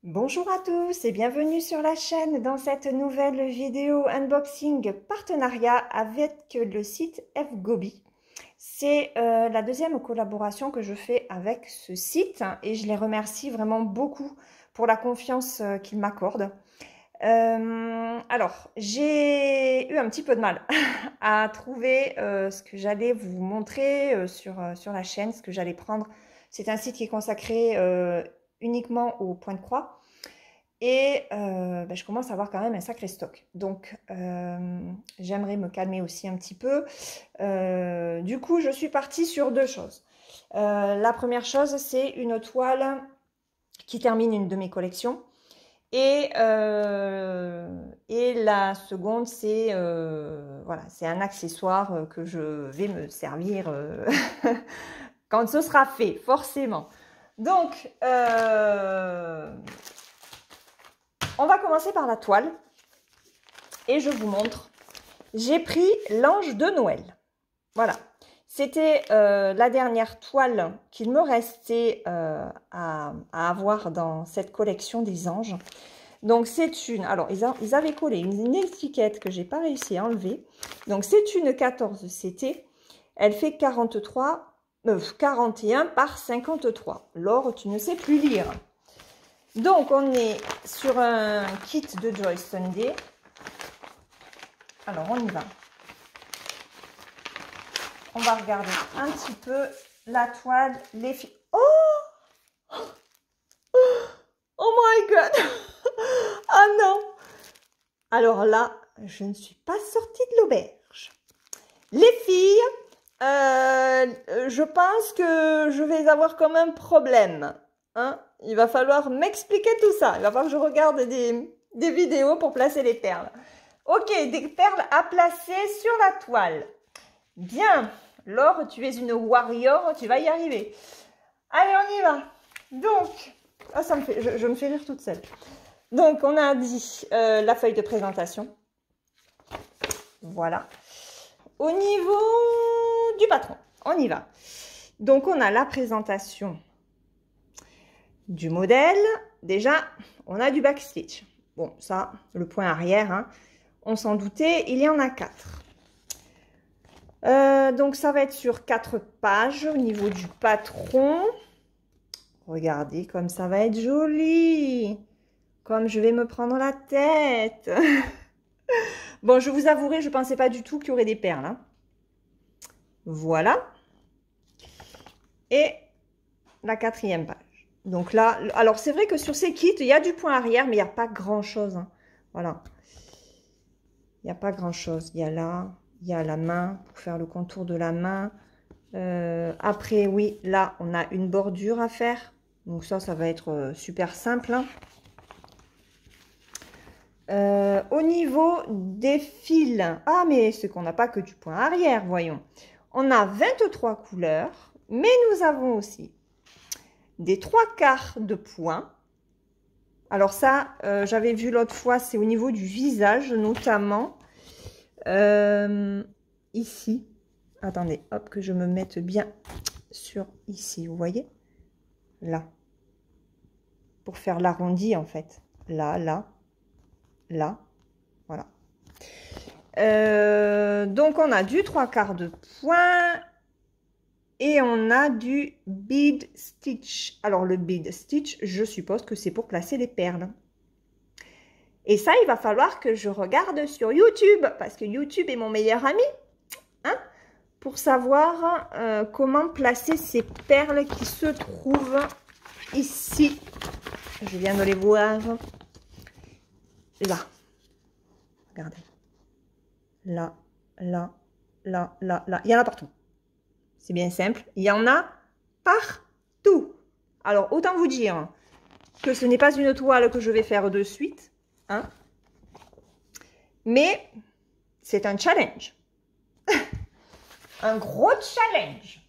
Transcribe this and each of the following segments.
Bonjour à tous et bienvenue sur la chaîne dans cette nouvelle vidéo unboxing partenariat avec le site Fgobi. C'est la deuxième collaboration que je fais avec ce site et je les remercie vraiment beaucoup pour la confiance qu'ils m'accordent. Alors, j'ai eu un petit peu de mal à trouver ce que j'allais vous montrer sur la chaîne, ce que j'allais prendre. C'est un site qui est consacré uniquement au point de croix. Et je commence à avoir quand même un sacré stock. Donc, j'aimerais me calmer aussi un petit peu. Du coup, je suis partie sur deux choses. La première chose, c'est une toile qui termine une de mes collections. Et la seconde, c'est voilà, c'est un accessoire que je vais me servir quand ce sera fait, forcément. Donc, on va commencer par la toile et je vous montre. J'ai pris l'ange de Noël. Voilà. C'était la dernière toile qu'il me restait à avoir dans cette collection des anges. Donc c'est une... Alors, ils avaient collé une étiquette que j'ai pas réussi à enlever. Donc c'est une 14 CT. Elle fait 41 par 53. Laure, tu ne sais plus lire. Donc, on est sur un kit de Joyce Sunday. Alors, on y va. On va regarder un petit peu la toile, les filles. Oh! Oh my God! Ah non! Alors là, je ne suis pas sortie de l'auberge. Les filles, je pense que je vais avoir comme un problème. Hein? Il va falloir m'expliquer tout ça. Il va falloir que je regarde des vidéos pour placer les perles. Ok, des perles à placer sur la toile. Bien, Laure, tu es une warrior, tu vas y arriver. Allez, on y va. Donc, oh, ça me fait, je me fais rire toute seule. Donc, on a dit la feuille de présentation. Voilà. Au niveau du patron, on y va. Donc, on a la présentation du modèle. Déjà, on a du backstitch. Bon, ça, le point arrière, hein, on s'en doutait, il y en a 4. Donc, ça va être sur 4 pages au niveau du patron. Regardez comme ça va être joli. Comme je vais me prendre la tête. Bon, je vous avouerai, je ne pensais pas du tout qu'il y aurait des perles. Hein. Voilà. Et la 4e page. Donc là, alors c'est vrai que sur ces kits, il y a du point arrière, mais il n'y a pas grand-chose. Hein. Voilà. Il n'y a pas grand-chose. Il y a là, il y a la main pour faire le contour de la main. Après, oui, là, on a une bordure à faire. Donc ça va être super simple. Hein. Au niveau des fils, ah mais c'est qu'on n'a pas que du point arrière, voyons. On a 23 couleurs, mais nous avons aussi des 3/4 de point. Alors ça, j'avais vu l'autre fois, c'est au niveau du visage notamment. Ici, attendez, hop, que je me mette bien sur ici, vous voyez? Là. Pour faire l'arrondi en fait. Là, là. Là, voilà. Donc, on a du 3/4 de point et on a du bead stitch. Alors, le bead stitch, je suppose que c'est pour placer les perles. Et ça, il va falloir que je regarde sur YouTube parce que YouTube est mon meilleur ami hein, pour savoir comment placer ces perles qui se trouvent ici. Je viens de les voir. Là. Regardez. Là, là, là, là, là. Il y en a partout. C'est bien simple. Il y en a partout. Alors, autant vous dire que ce n'est pas une toile que je vais faire de suite. Hein, mais c'est un challenge. Un gros challenge.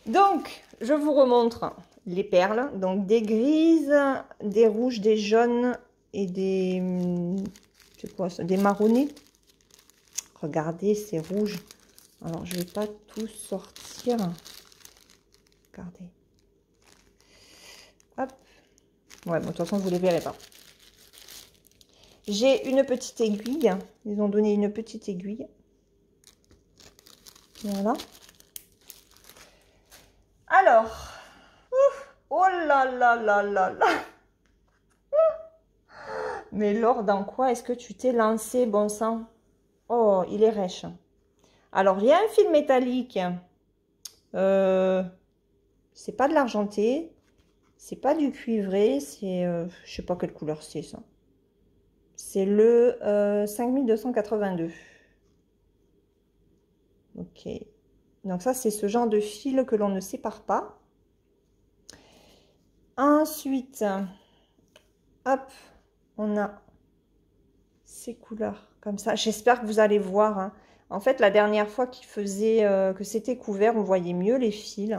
Donc, je vous remontre les perles. Donc, des grises, des rouges, des jaunes et des... C'est quoi ça? Des marronnés. Regardez, c'est rouge. Alors, je ne vais pas tout sortir. Regardez. Hop. Ouais, bon, de toute façon, vous ne les verrez pas. J'ai une petite aiguille. Ils ont donné une petite aiguille. Voilà. Alors, oh là là là là là. Mais Laure, dans quoi est-ce que tu t'es lancé, bon sang? Oh, il est rêche. Alors, il y a un fil métallique. C'est pas de l'argenté. C'est pas du cuivré. C'est, je sais pas quelle couleur c'est ça. C'est le 5282. Ok. Donc ça, c'est ce genre de fil que l'on ne sépare pas. Ensuite, hop, on a ces couleurs comme ça. J'espère que vous allez voir. Hein. En fait, la dernière fois qu'il faisait que c'était couvert, on voyait mieux les fils.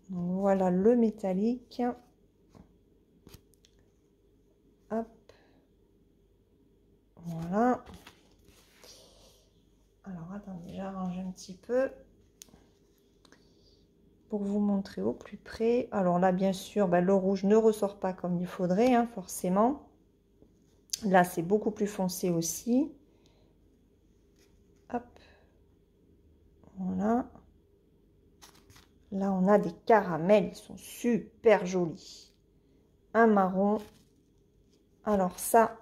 Donc, voilà le métallique. Hop. Voilà. Alors, attendez, j'arrange un petit peu pour vous montrer au plus près. Alors là, bien sûr, ben, le rouge ne ressort pas comme il faudrait, hein, forcément. Là, c'est beaucoup plus foncé aussi. Hop. Voilà. Là, on a des caramels. Ils sont super jolis. Un marron. Alors ça,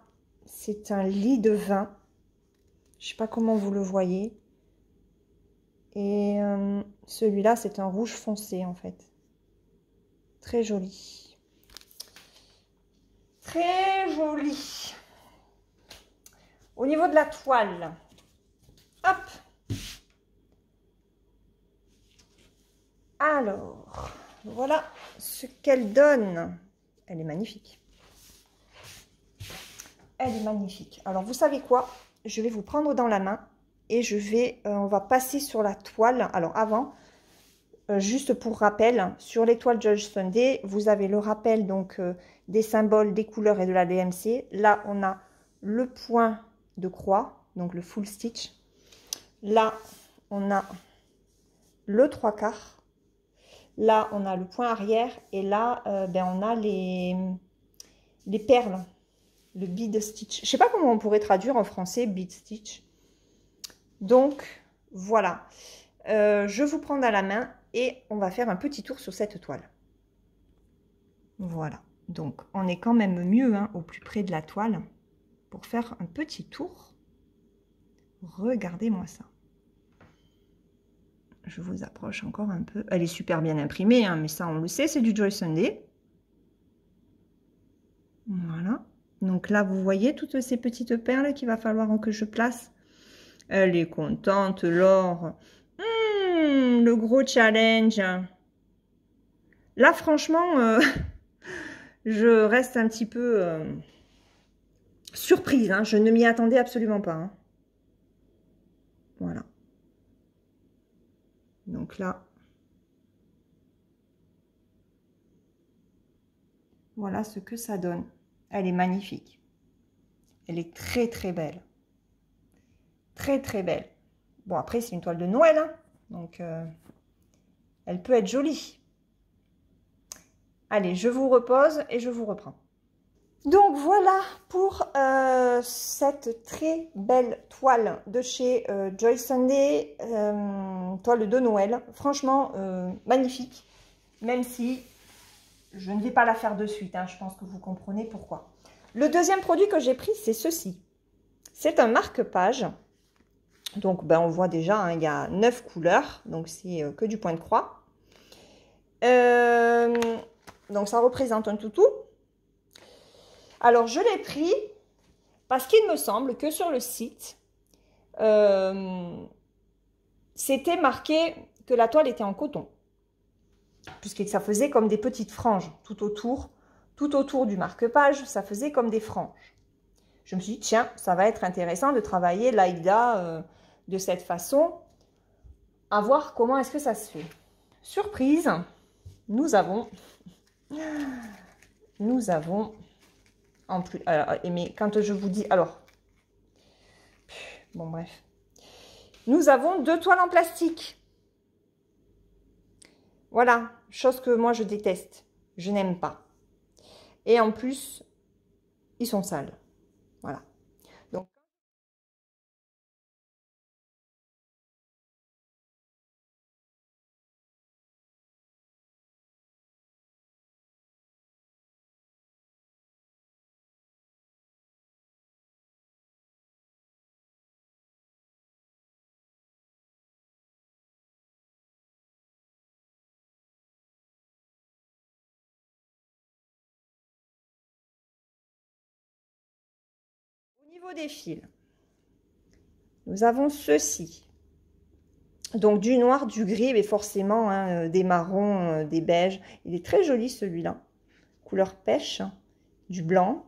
c'est un lit de vin. Je ne sais pas comment vous le voyez. Et celui-là, c'est un rouge foncé, en fait. Très joli. Très joli. Au niveau de la toile, hop. Alors, voilà ce qu'elle donne. Elle est magnifique. Elle est magnifique. Alors, vous savez quoi? Je vais vous prendre dans la main et je vais, on va passer sur la toile. Alors, avant, juste pour rappel, sur les toiles Judge Sunday, vous avez le rappel donc des symboles, des couleurs et de la DMC. Là, on a le point de croix, donc le full stitch. Là, on a le 3/4. Là, on a le point arrière et là, ben, on a les perles, le bead stitch. Je ne sais pas comment on pourrait traduire en français bead stitch. Donc, voilà. Je vous prends dans la main et on va faire un petit tour sur cette toile. Voilà. Donc, on est quand même mieux hein, au plus près de la toile pour faire un petit tour. Regardez-moi ça. Je vous approche encore un peu. Elle est super bien imprimée, hein, mais ça, on le sait, c'est du Joy Sunday. Voilà. Donc là, vous voyez toutes ces petites perles qu'il va falloir que je place. Elle est contente, Laure. Le gros challenge. Là, franchement, je reste un petit peu surprise. Hein. Je ne m'y attendais absolument pas. Hein. Voilà. Donc là, voilà ce que ça donne. Elle est magnifique. Elle est très, très belle. Très, très belle. Bon, après, c'est une toile de Noël. Hein. Donc, elle peut être jolie. Allez, je vous repose et je vous reprends. Donc voilà pour cette très belle toile de chez Joy Sunday, toile de Noël. Franchement, magnifique, même si je ne vais pas la faire de suite. Hein, je pense que vous comprenez pourquoi. Le deuxième produit que j'ai pris, c'est ceci. C'est un marque-page. Donc, ben, on voit déjà, hein, il y a 9 couleurs, donc c'est que du point de croix. Donc, ça représente un toutou. Alors, je l'ai pris parce qu'il me semble que sur le site, c'était marqué que la toile était en coton. Puisque ça faisait comme des petites franges tout autour du marque-page, ça faisait comme des franges. Je me suis dit, tiens, ça va être intéressant de travailler l'Aïda de cette façon, à voir comment est-ce que ça se fait. Surprise, nous avons en plus, alors, mais quand je vous dis, alors, bon bref, nous avons 2 toiles en plastique. Voilà, chose que moi je déteste, je n'aime pas. Et en plus, ils sont sales. Voilà. Donc, au niveau des fils, nous avons ceci. Donc du noir, du gris, mais forcément hein, des marrons, des beiges. Il est très joli celui-là. Couleur pêche, du blanc.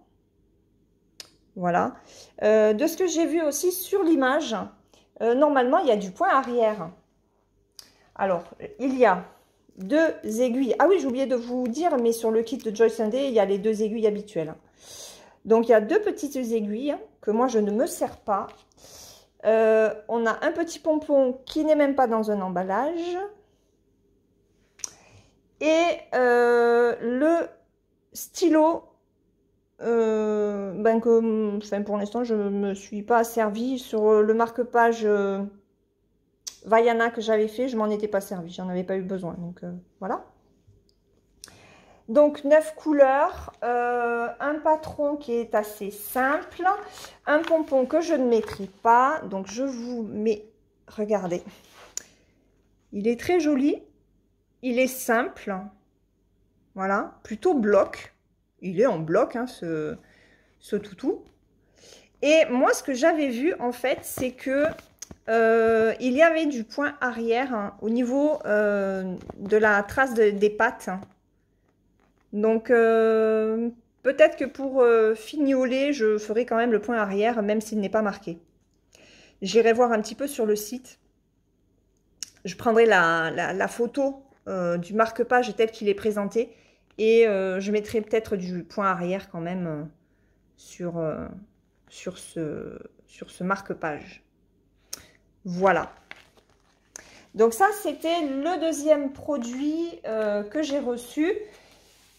Voilà. De ce que j'ai vu aussi sur l'image, normalement il y a du point arrière. Alors, il y a 2 aiguilles. Ah oui, j'ai oublié de vous dire, mais sur le kit de Joyce & Day, il y a les 2 aiguilles habituelles. Donc il y a 2 petites aiguilles que moi je ne me sers pas. On a un petit pompon qui n'est même pas dans un emballage. Et le stylo, pour l'instant, je ne me suis pas servi sur le marque-page Vaiana que j'avais fait. Je m'en étais pas servi, j'en avais pas eu besoin. Donc voilà. Donc 9 couleurs, un patron qui est assez simple, un pompon que je ne mettrai pas. Donc je vous mets, regardez, il est très joli, il est simple, voilà, plutôt bloc. Il est en bloc hein, ce toutou. Et moi ce que j'avais vu en fait c'est que il y avait du point arrière hein, au niveau de la trace des pattes. Hein. Donc, peut-être que pour fignoler, je ferai quand même le point arrière, même s'il n'est pas marqué. J'irai voir un petit peu sur le site. Je prendrai la photo du marque-page tel qu'il est présenté. Et je mettrai peut-être du point arrière quand même sur ce marque-page. Voilà. Donc ça, c'était le deuxième produit que j'ai reçu.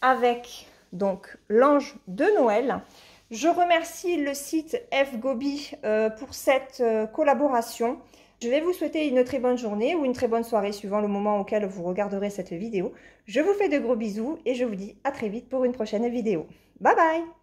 Avec donc l'ange de Noël. Je remercie le site FGobi pour cette collaboration. Je vais vous souhaiter une très bonne journée ou une très bonne soirée suivant le moment auquel vous regarderez cette vidéo. Je vous fais de gros bisous et je vous dis à très vite pour une prochaine vidéo. Bye bye!